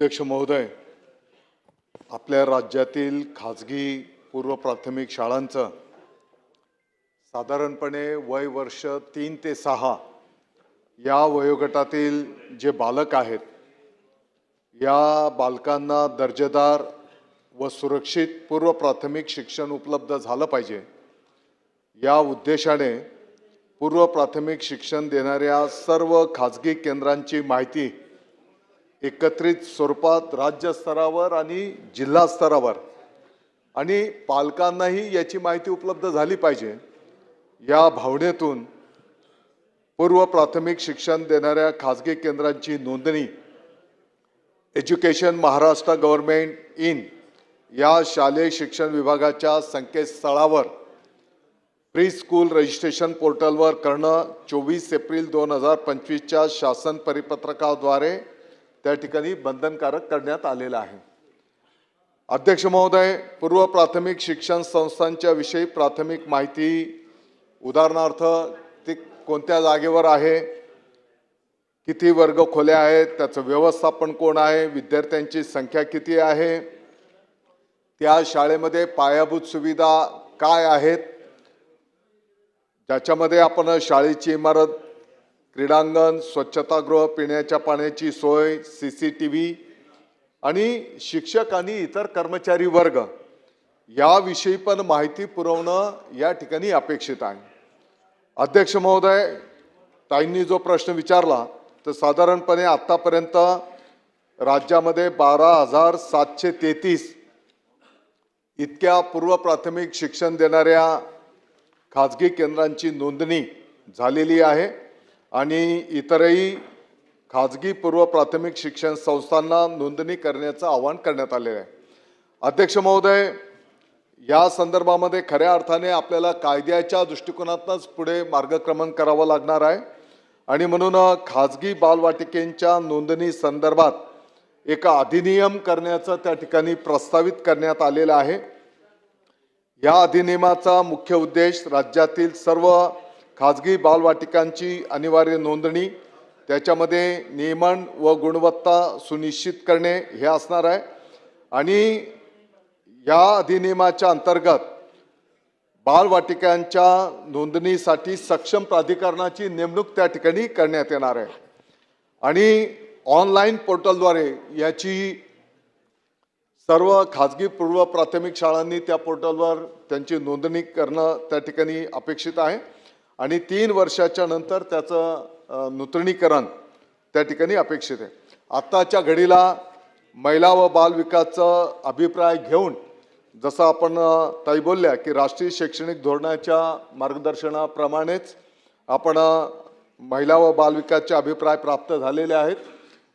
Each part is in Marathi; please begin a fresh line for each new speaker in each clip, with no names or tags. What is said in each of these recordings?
अध्यक्ष महोदय, आपल्या राज्यातील खाजगी पूर्व प्राथमिक शाळांचं साधारणपणे वय वर्ष 3 ते 6 या वयोगटातील जे बालक आहेत, या बालकांना दर्जेदार व सुरक्षित पूर्व प्राथमिक शिक्षण उपलब्ध झालं पाहिजे या उद्देशाने पूर्व प्राथमिक शिक्षण देणाऱ्या सर्व खाजगी केंद्रांची माहिती एकत्रित स्वरूपात राज्य स्तरावर आणि जिल्हा स्तरावर आणि पालकांनाही याची माहिती उपलब्ध झाली पाहिजे या भावनेतून पूर्व प्राथमिक शिक्षण देणाऱ्या खाजगी केंद्रांची नोंदणी एज्युकेशन महाराष्ट्र गव्हर्नमेंट इन या शालेय शिक्षण विभागाच्या संकेतस्थळावर प्री स्कूल रजिस्ट्रेशन पोर्टलवर करणं 24 एप्रिल 2025च्या शासन परिपत्रकाद्वारे त्या ठिकाणी बंधनकारक करण्यात आलेलं आहे। अध्यक्ष महोदय, पूर्व प्राथमिक शिक्षण संस्थांच्या विषयी प्राथमिक माहिती उदाहरणार्थ ती कोणत्या जागेवर आहे, किती वर्ग खोल्या आहेत, त्याचं व्यवस्थापन कोण आहे, विद्यार्थ्यांची संख्या किती आहे, त्या शाळेमध्ये पायाभूत सुविधा काय आहेत, ज्याच्यामध्ये आपण शाळेची इमारत, क्रीडांगण, स्वच्छतागृह, पिण्याच्या पाण्याची सोय, CCTV आणि शिक्षक आणि इतर कर्मचारी वर्ग याविषयी पण माहिती पुरवणं या ठिकाणी अपेक्षित आहे। अध्यक्ष महोदय, ताईंनी जो प्रश्न विचारला तर साधारणपणे आतापर्यंत राज्यामध्ये 12,733 इतक्या पूर्व प्राथमिक शिक्षण देणाऱ्या खाजगी केंद्रांची नोंदणी झालेली आहे आणि इतरही खाजगी पूर्व प्राथमिक शिक्षण संस्थांना नोंदणी करण्याचं आवाहन करण्यात आलेलं आहे। अध्यक्ष महोदय, या संदर्भामध्ये खऱ्या अर्थाने आपल्याला कायद्याच्या दृष्टिकोनातूनच पुढे मार्गक्रमण करावं लागणार आहे आणि म्हणून खाजगी बालवाटिकेंच्या नोंदणी संदर्भात एक अधिनियम करण्याचं त्या ठिकाणी प्रस्तावित करण्यात आलेलं आहे। या अधिनियमाचा मुख्य उद्देश राज्यातील सर्व खाजगी बालवाटिकांची अनिवार्य नोंदणी, त्याच्यामध्ये नियमन व गुणवत्ता सुनिश्चित करणे हे असणार आहे आणि या अधिनियमाच्या अंतर्गत बालवाटिकांच्या नोंदणीसाठी सक्षम प्राधिकरणाची नेमणूक त्या ठिकाणी करण्यात येणार आहे आणि ऑनलाईन पोर्टलद्वारे याची सर्व खाजगी पूर्व प्राथमिक शाळांनी त्या पोर्टलवर त्यांची नोंदणी करणं त्या ठिकाणी अपेक्षित आहे आणि 3 वर्षाच्या नंतर त्याचं नूतनीकरण त्या ठिकाणी अपेक्षित आहे। आत्ताच्या घडीला महिला व बाल विकासचा अभिप्राय घेऊन जसं आपण ताई बोलल्या की राष्ट्रीय शैक्षणिक धोरणाच्या मार्गदर्शनाप्रमाणेच आपण महिला व बाल विकासचे अभिप्राय प्राप्त झालेले आहेत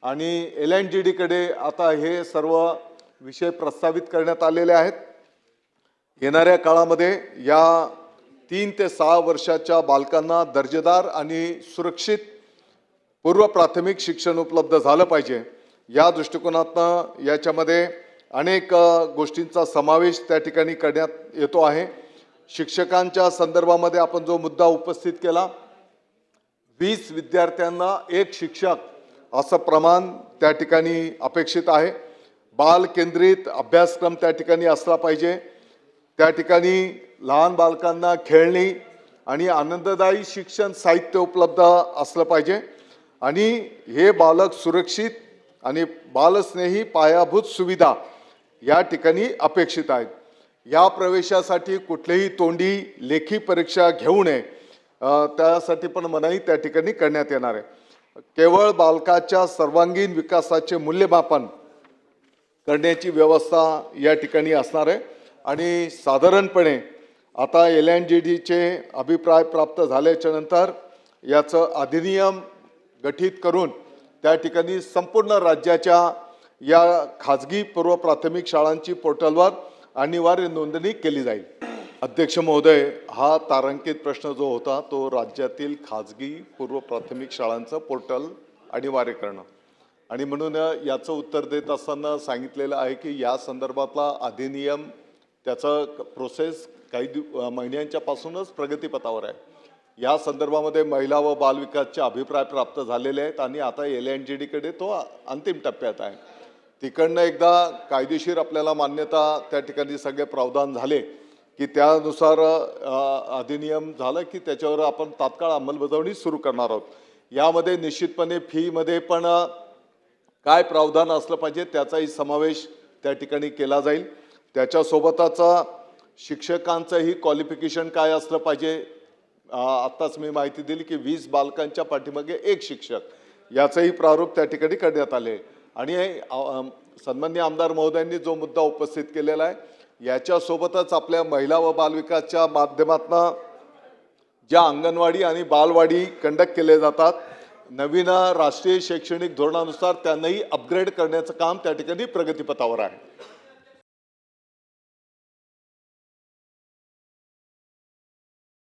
आणि LNGD कडे आता हे सर्व विषय प्रस्तावित करण्यात आलेले आहेत। येणाऱ्या काळामध्ये या 3 ते 6 वर्षाच्या बालकांना दर्जेदार आणि सुरक्षित पूर्व प्राथमिक शिक्षण उपलब्ध झालं पाहिजे या दृष्टिकोनातून याच्यामध्ये अनेक गोष्टींचा समावेश त्या ठिकाणी करण्यात येतो आहे। शिक्षकांच्या संदर्भामध्ये आपण जो मुद्दा उपस्थित केला, 20 विद्यार्थ्यांना 1 शिक्षक असं प्रमाण त्या ठिकाणी अपेक्षित आहे। बाल केंद्रित अभ्यासक्रम त्या ठिकाणी असला पाहिजे, त्या ठिकाणी लहान बालकांना खेळणी आणि आनंददायी शिक्षण साहित्य उपलब्ध असलं पाहिजे आणि हे बालक सुरक्षित आणि बालस्नेही पायाभूत सुविधा या ठिकाणी अपेक्षित आहेत। या प्रवेशासाठी कुठलीही तोंडी लेखी परीक्षा घेऊ नये, त्यासाठी पण मनाई त्या ठिकाणी करण्यात येणार आहे। केवळ बालकाच्या सर्वांगीण विकासाचे मूल्यमापन करण्याची व्यवस्था या ठिकाणी असणार आहे आणि साधारणपणे आता LNGDचे अभिप्राय प्राप्त झाल्याच्या नंतर याचं अधिनियम गठीत करून त्या ठिकाणी संपूर्ण राज्याच्या या खाजगी पूर्व प्राथमिक शाळांची पोर्टलवर अनिवार्य नोंदणी केली जाईल। अध्यक्ष महोदय, हा तारांकित प्रश्न जो होता तो राज्यातील खाजगी पूर्व प्राथमिक शाळांचं पोर्टल अनिवार्य करणं आणि म्हणून याचं उत्तर देत असताना सांगितलेलं आहे की या संदर्भातला अधिनियम त्याचं प्रोसेस काही महिन्यांच्या पासूनच प्रगतीपथावर आहे। या संदर्भामध्ये महिला व बाल विकासचे अभिप्राय प्राप्त झालेले आहेत आणि आता LNGD कडे तो अंतिम टप्प्यात आहे। तिकडनं एकदा कायदेशीर आपल्याला मान्यता त्या ठिकाणी सगळे प्रावधान झाले की त्यानुसार अधिनियम झालं की त्याच्यावर आपण तात्काळ अंमलबजावणी सुरू करणार आहोत. यामध्ये निश्चितपणे फीमध्ये पण काय प्रावधान असलं पाहिजे त्याचाही समावेश त्या ठिकाणी केला जाईल. त्याच्यासोबतच शिक्षकांचंही क्वालिफिकेशन काय असलं पाहिजे. आत्ताच मी माहिती दिली की 20 बालकांच्या पाठीमागे एक शिक्षक याचंही प्रारूप त्या ठिकाणी करण्यात आले. आणि सन्माननीय आमदार महोदयांनी जो मुद्दा उपस्थित केलेला आहे याच्यासोबतच आपल्या महिला व बालविकासच्या माध्यमातून ज्या अंगणवाडी आणि बालवाडी कंडक्ट केले जातात नवीन राष्ट्रीय शैक्षणिक धोरणानुसार त्यांनाही अपग्रेड करण्याचं काम त्या ठिकाणी प्रगतीपथावर आहे.